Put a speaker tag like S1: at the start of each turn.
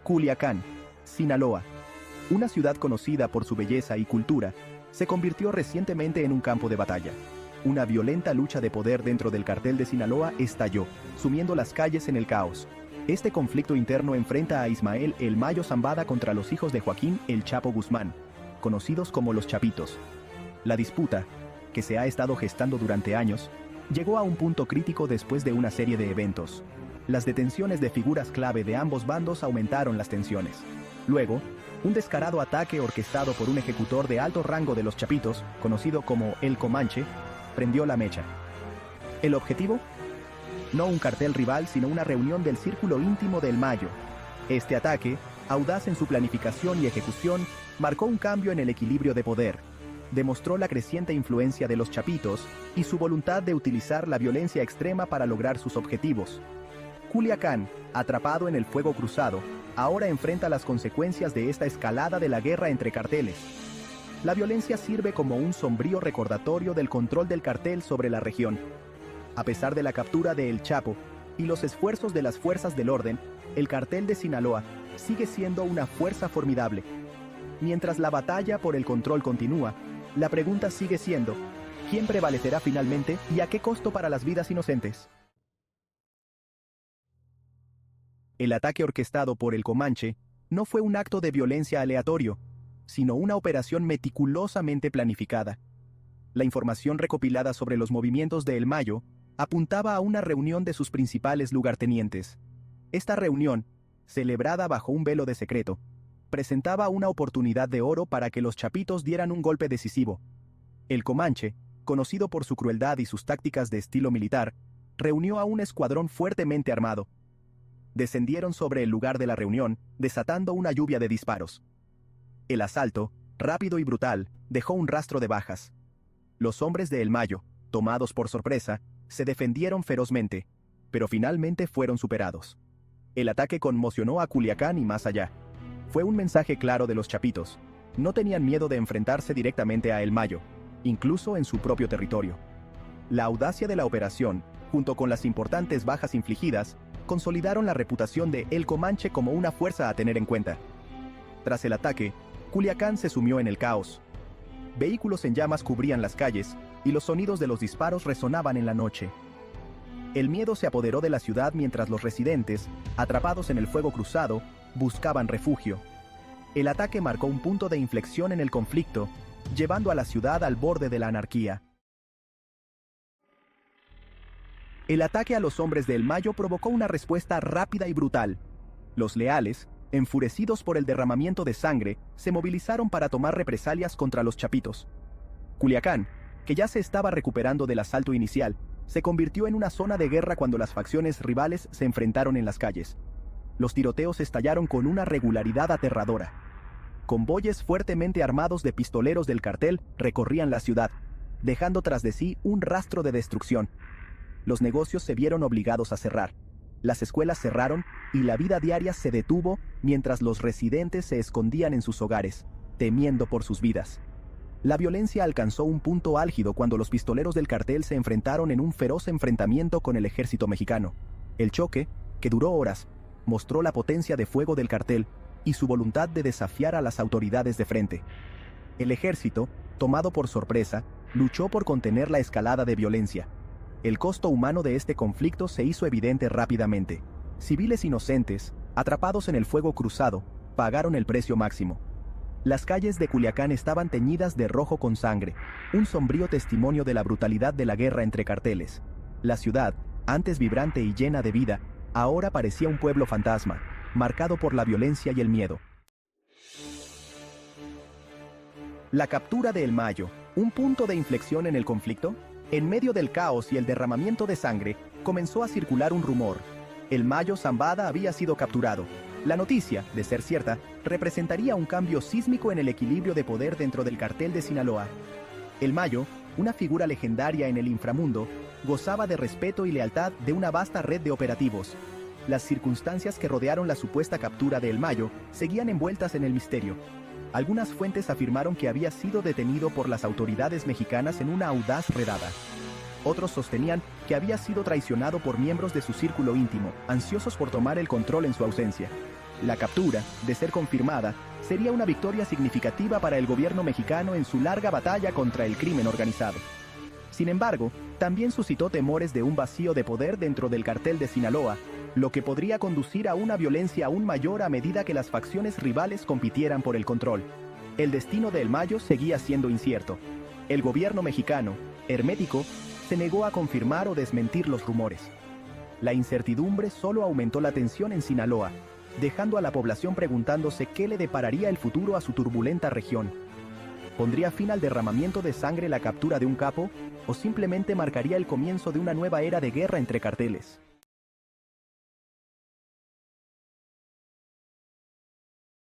S1: Culiacán, Sinaloa, una ciudad conocida por su belleza y cultura, se convirtió recientemente en un campo de batalla. Una violenta lucha de poder dentro del cartel de Sinaloa estalló, sumiendo las calles en el caos. Este conflicto interno enfrenta a Ismael El Mayo Zambada contra los hijos de Joaquín El Chapo Guzmán, conocidos como los Chapitos. La disputa, que se ha estado gestando durante años, llegó a un punto crítico después de una serie de eventos. Las detenciones de figuras clave de ambos bandos aumentaron las tensiones. Luego, un descarado ataque orquestado por un ejecutor de alto rango de los Chapitos, conocido como El Comanche, prendió la mecha. ¿El objetivo? No un cartel rival, sino una reunión del círculo íntimo del Mayo. Este ataque, audaz en su planificación y ejecución, marcó un cambio en el equilibrio de poder. Demostró la creciente influencia de los Chapitos y su voluntad de utilizar la violencia extrema para lograr sus objetivos. Culiacán, atrapado en el fuego cruzado, ahora enfrenta las consecuencias de esta escalada de la guerra entre carteles. La violencia sirve como un sombrío recordatorio del control del cartel sobre la región. A pesar de la captura de El Chapo y los esfuerzos de las fuerzas del orden, el cartel de Sinaloa sigue siendo una fuerza formidable. Mientras la batalla por el control continúa, la pregunta sigue siendo, ¿quién prevalecerá finalmente y a qué costo para las vidas inocentes? El ataque orquestado por el Comanche no fue un acto de violencia aleatorio, sino una operación meticulosamente planificada. La información recopilada sobre los movimientos de El Mayo apuntaba a una reunión de sus principales lugartenientes. Esta reunión, celebrada bajo un velo de secreto, presentaba una oportunidad de oro para que los Chapitos dieran un golpe decisivo. El Comanche, conocido por su crueldad y sus tácticas de estilo militar, reunió a un escuadrón fuertemente armado. Descendieron sobre el lugar de la reunión, desatando una lluvia de disparos. El asalto, rápido y brutal, dejó un rastro de bajas. Los hombres de El Mayo, tomados por sorpresa, se defendieron ferozmente, pero finalmente fueron superados. El ataque conmocionó a Culiacán y más allá. Fue un mensaje claro de los Chapitos. No tenían miedo de enfrentarse directamente a El Mayo, incluso en su propio territorio. La audacia de la operación, junto con las importantes bajas infligidas, consolidaron la reputación de El Comanche como una fuerza a tener en cuenta. Tras el ataque, Culiacán se sumió en el caos. Vehículos en llamas cubrían las calles, y los sonidos de los disparos resonaban en la noche. El miedo se apoderó de la ciudad mientras los residentes, atrapados en el fuego cruzado, buscaban refugio. El ataque marcó un punto de inflexión en el conflicto, llevando a la ciudad al borde de la anarquía. El ataque a los hombres de El Mayo provocó una respuesta rápida y brutal. Los leales, enfurecidos por el derramamiento de sangre, se movilizaron para tomar represalias contra los Chapitos. Culiacán, que ya se estaba recuperando del asalto inicial, se convirtió en una zona de guerra cuando las facciones rivales se enfrentaron en las calles. Los tiroteos estallaron con una regularidad aterradora. Convoyes fuertemente armados de pistoleros del cartel recorrían la ciudad, dejando tras de sí un rastro de destrucción. Los negocios se vieron obligados a cerrar. Las escuelas cerraron y la vida diaria se detuvo mientras los residentes se escondían en sus hogares, temiendo por sus vidas. La violencia alcanzó un punto álgido cuando los pistoleros del cartel se enfrentaron en un feroz enfrentamiento con el ejército mexicano. El choque, que duró horas, mostró la potencia de fuego del cartel y su voluntad de desafiar a las autoridades de frente. El ejército, tomado por sorpresa, luchó por contener la escalada de violencia. El costo humano de este conflicto se hizo evidente rápidamente. Civiles inocentes, atrapados en el fuego cruzado, pagaron el precio máximo. Las calles de Culiacán estaban teñidas de rojo con sangre, un sombrío testimonio de la brutalidad de la guerra entre carteles. La ciudad, antes vibrante y llena de vida, ahora parecía un pueblo fantasma, marcado por la violencia y el miedo. La captura de El Mayo, un punto de inflexión en el conflicto. En medio del caos y el derramamiento de sangre, comenzó a circular un rumor. El Mayo Zambada había sido capturado. La noticia, de ser cierta, representaría un cambio sísmico en el equilibrio de poder dentro del cartel de Sinaloa. El Mayo, una figura legendaria en el inframundo, gozaba de respeto y lealtad de una vasta red de operativos. Las circunstancias que rodearon la supuesta captura de El Mayo seguían envueltas en el misterio. Algunas fuentes afirmaron que había sido detenido por las autoridades mexicanas en una audaz redada. Otros sostenían que había sido traicionado por miembros de su círculo íntimo, ansiosos por tomar el control en su ausencia. La captura, de ser confirmada, sería una victoria significativa para el gobierno mexicano en su larga batalla contra el crimen organizado. Sin embargo, también suscitó temores de un vacío de poder dentro del cartel de Sinaloa, lo que podría conducir a una violencia aún mayor a medida que las facciones rivales compitieran por el control. El destino de El Mayo seguía siendo incierto. El gobierno mexicano, hermético, se negó a confirmar o desmentir los rumores. La incertidumbre solo aumentó la tensión en Sinaloa, dejando a la población preguntándose qué le depararía el futuro a su turbulenta región. ¿Pondría fin al derramamiento de sangre la captura de un capo, o simplemente marcaría el comienzo de una nueva era de guerra entre carteles?